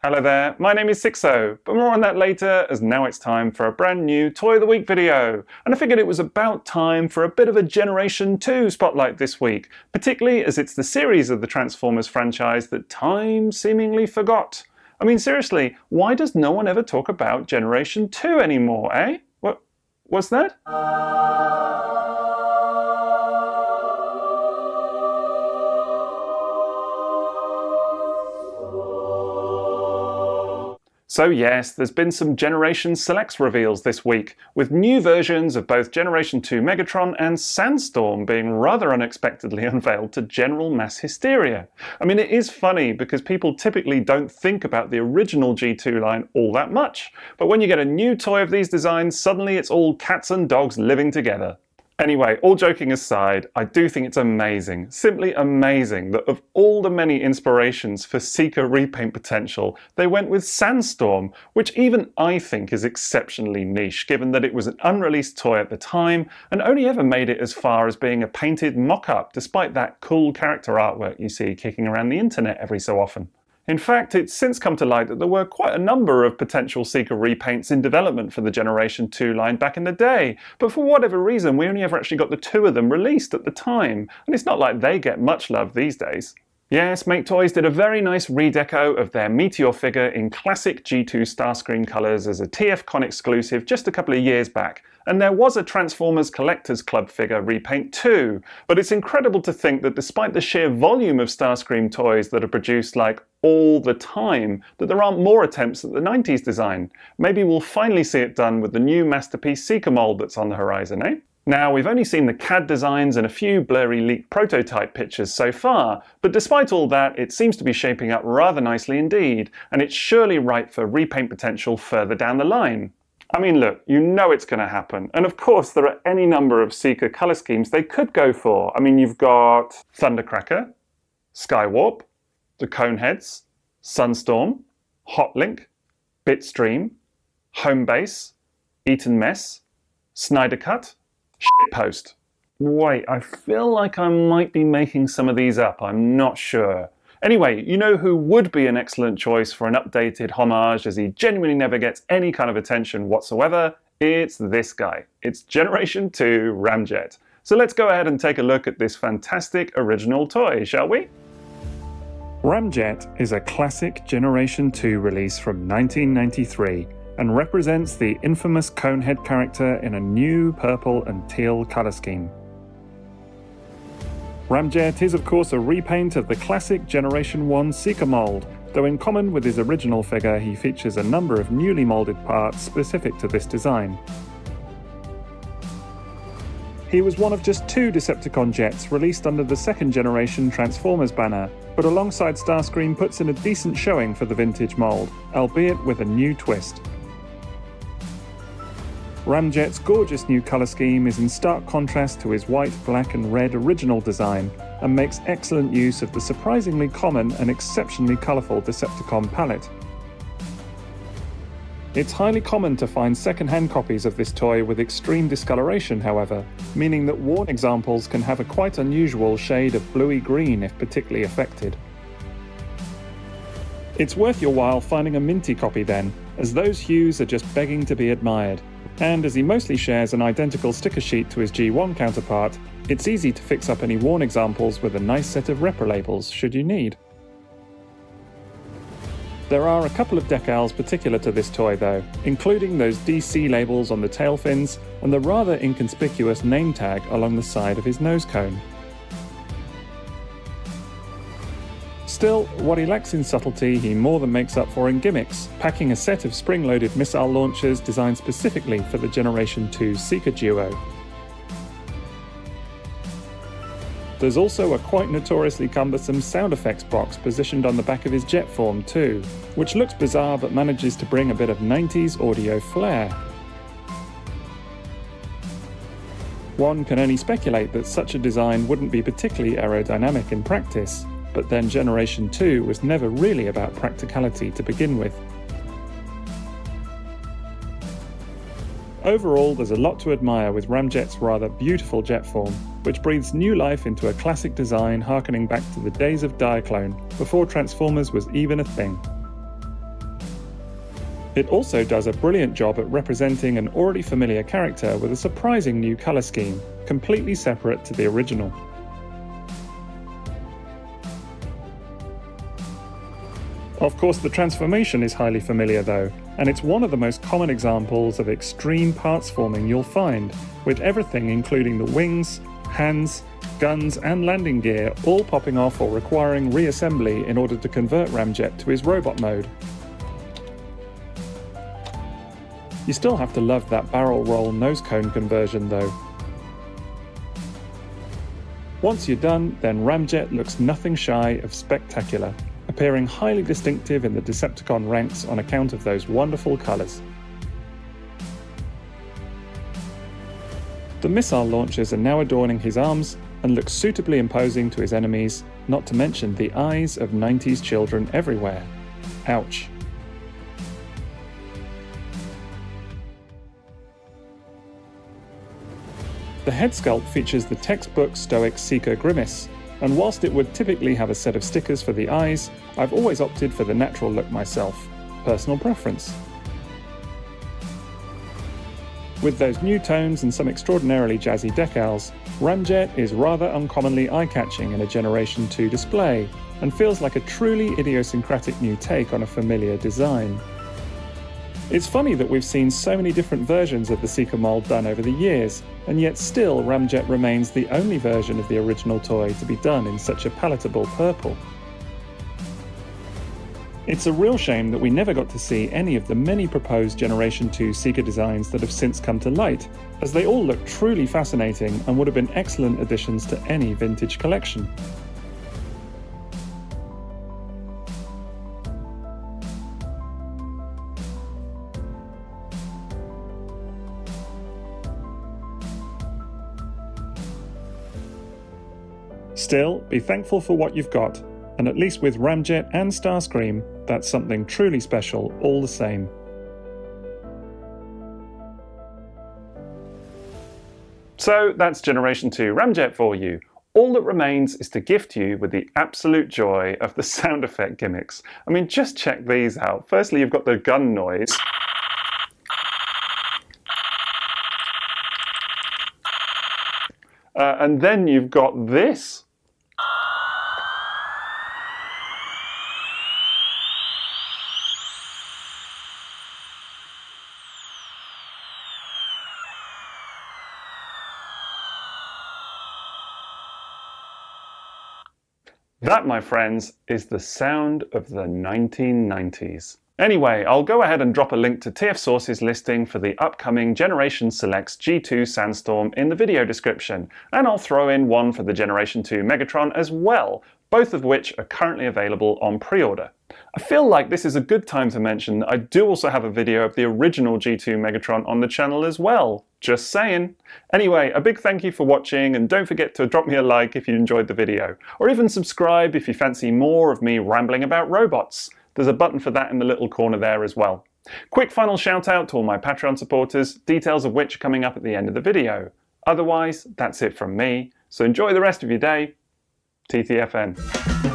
Hello there, my name is Sixo, but more on that later, as now it's time for a brand new Toy of the Week video. And I figured it was about time for a bit of a Generation 2 spotlight this week, particularly as it's the series of the Transformers franchise that time seemingly forgot. I mean, seriously, why does no one ever talk about Generation 2 anymore, eh? What's that? So yes, there's been some Generation Selects reveals this week, with new versions of both Generation 2 Megatron and Sandstorm being rather unexpectedly unveiled to general mass hysteria. I mean, it is funny because people typically don't think about the original G2 line all that much, but when you get a new toy of these designs, suddenly it's all cats and dogs living together. Anyway, all joking aside, I do think it's amazing, simply amazing, that of all the many inspirations for Seeker repaint potential, they went with Sandstorm, which even I think is exceptionally niche, given that it was an unreleased toy at the time, and only ever made it as far as being a painted mock-up, despite that cool character artwork you see kicking around the internet every so often. In fact, it's since come to light that there were quite a number of potential Seeker repaints in development for the Generation 2 line back in the day, but for whatever reason we only ever actually got the two of them released at the time, and it's not like they get much love these days. Yes, Make Toys did a very nice redeco of their Meteor figure in classic G2 Starscream colours as a TFCon exclusive just a couple of years back, and there was a Transformers Collectors Club figure repaint too, but it's incredible to think that despite the sheer volume of Starscream toys that are produced like all the time, that there aren't more attempts at the 90s design. Maybe we'll finally see it done with the new masterpiece Seeker mold that's on the horizon, eh? Now, we've only seen the CAD designs and a few blurry leaked prototype pictures so far, but despite all that, it seems to be shaping up rather nicely indeed, and it's surely ripe for repaint potential further down the line. I mean, look, you know it's going to happen, and of course there are any number of Seeker colour schemes they could go for. I mean, you've got Thundercracker, Skywarp, the Coneheads, Sunstorm, Hotlink, Bitstream, Homebase, Eton Mess, Snyder Cut, Shitpost. Wait, I feel like I might be making some of these up, I'm not sure. Anyway, you know who would be an excellent choice for an updated homage as he genuinely never gets any kind of attention whatsoever? It's this guy. It's Generation 2 Ramjet. So let's go ahead and take a look at this fantastic original toy, shall we? Ramjet is a classic Generation 2 release from 1993 and represents the infamous Conehead character in a new purple and teal colour scheme. Ramjet is of course a repaint of the classic Generation 1 Seeker mold, though in common with his original figure he features a number of newly moulded parts specific to this design. He was one of just 2 Decepticon jets released under the second generation Transformers banner, but alongside Starscream puts in a decent showing for the vintage mold, albeit with a new twist. Ramjet's gorgeous new colour scheme is in stark contrast to his white, black and red original design, and makes excellent use of the surprisingly common and exceptionally colourful Decepticon palette. It's highly common to find second-hand copies of this toy with extreme discoloration, however, meaning that worn examples can have a quite unusual shade of bluey green if particularly affected. It's worth your while finding a minty copy then, as those hues are just begging to be admired, and as he mostly shares an identical sticker sheet to his G1 counterpart, it's easy to fix up any worn examples with a nice set of repro labels should you need. There are a couple of decals particular to this toy though, including those DC labels on the tail fins and the rather inconspicuous name tag along the side of his nose cone. Still, what he lacks in subtlety he more than makes up for in gimmicks, packing a set of spring-loaded missile launchers designed specifically for the Generation 2 Seeker duo. There's also a quite notoriously cumbersome sound effects box positioned on the back of his jet form too, which looks bizarre but manages to bring a bit of 90s audio flair. One can only speculate that such a design wouldn't be particularly aerodynamic in practice, but then Generation 2 was never really about practicality to begin with. Overall, there's a lot to admire with Ramjet's rather beautiful jet form, which breathes new life into a classic design harkening back to the days of Diaclone, before Transformers was even a thing. It also does a brilliant job at representing an already familiar character with a surprising new colour scheme, completely separate to the original. Of course, the transformation is highly familiar though, and it's one of the most common examples of extreme parts forming you'll find, with everything including the wings, hands, guns and landing gear all popping off or requiring reassembly in order to convert Ramjet to his robot mode. You still have to love that barrel roll nose cone conversion though. Once you're done, then Ramjet looks nothing shy of spectacular, appearing highly distinctive in the Decepticon ranks on account of those wonderful colours. The missile launchers are now adorning his arms and look suitably imposing to his enemies, not to mention the eyes of 90s children everywhere. Ouch. The head sculpt features the textbook stoic Seeker grimace, and whilst it would typically have a set of stickers for the eyes, I've always opted for the natural look myself. Personal preference. With those new tones and some extraordinarily jazzy decals, Ramjet is rather uncommonly eye-catching in a Generation 2 display, and feels like a truly idiosyncratic new take on a familiar design. It's funny that we've seen so many different versions of the Seeker mold done over the years, and yet still Ramjet remains the only version of the original toy to be done in such a palatable purple. It's a real shame that we never got to see any of the many proposed Generation 2 Seeker designs that have since come to light, as they all look truly fascinating and would have been excellent additions to any vintage collection. Still, be thankful for what you've got, and at least with Ramjet and Starscream, that's something truly special all the same. So that's Generation 2 Ramjet for you. All that remains is to gift you with the absolute joy of the sound effect gimmicks. I mean, just check these out. Firstly, you've got the gun noise. And then you've got this. That, my friends, is the sound of the 1990s. Anyway, I'll go ahead and drop a link to TF Source's listing for the upcoming Generation Selects G2 Sandstorm in the video description, and I'll throw in one for the Generation 2 Megatron as well, both of which are currently available on pre-order. I feel like this is a good time to mention that I do also have a video of the original G2 Megatron on the channel as well. Just saying. Anyway, a big thank you for watching, and don't forget to drop me a like if you enjoyed the video, or even subscribe if you fancy more of me rambling about robots. There's a button for that in the little corner there as well. Quick final shout out to all my Patreon supporters, details of which are coming up at the end of the video. Otherwise, that's it from me, so enjoy the rest of your day. TTFN.